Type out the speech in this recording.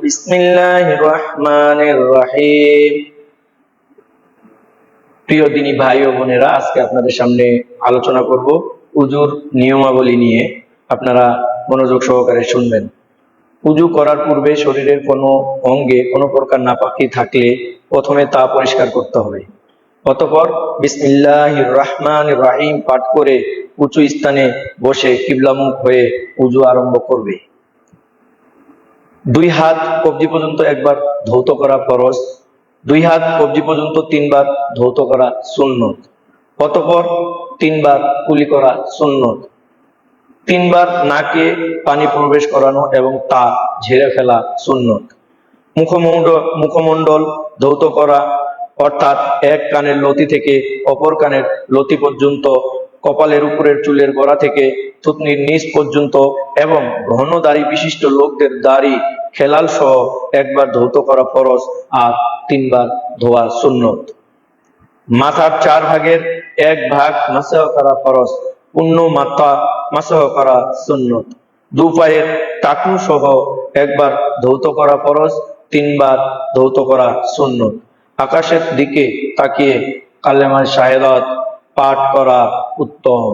বিসমিল্লাহির রহমানির রহিম। প্রিয় দিনী ভাই ও বোনেরা, আজকে আপনাদের সামনে আলোচনা করব উজুর নিয়মাবলী নিয়ে। আপনারা মনোযোগ সহকারে শুনবেন। উজু করার পূর্বে শরীরের কোনো অঙ্গে কোনো প্রকার নাপাকি থাকলে প্রথমে তা পরিষ্কার করতে হবে। অতঃপর বিসমিল্লাহির রহমানির রহিম পাঠ করে উঁচু স্থানে বসে কিবলামুখ হয়ে উজু আরম্ভ করবে। 2 হাত কবজি পর্যন্ত একবার ধৌত করা ফরজ, 2 হাত কবজি পর্যন্ত 3 বার ধৌত করা সুন্নত। অতঃপর 3 বার কুলি করা সুন্নত। 3 বার নাকে পানি প্রবেশ করানো এবং তা ঝেড়ে ফেলা সুন্নত। মুখমণ্ডল ধৌত করা, অর্থাৎ এক কানের লতি থেকে অপর কানের লতি পর্যন্ত, কপালের উপরের চুলের গোড়া থেকে থুতনির নিচ পর্যন্ত এবং ঘন দাড়ি বিশিষ্ট লোকদের দাড়ি খেলাল সহ একবার ধৌত করা ফরজ আর 3 বার ধোয়া সুন্নত। মাথার 4 ভাগের 1 ভাগ মাসহ করা ফরজ, পূর্ণ মাথা মাসহ করা সুন্নত। 2 পায়ের টাকনু সহ একবার ধৌত করা ফরজ, 3 বার ধৌত করা সুন্নত। আকাশের দিকে তাকিয়ে কালেমা শাহাদাত পাঠ করা উত্তম।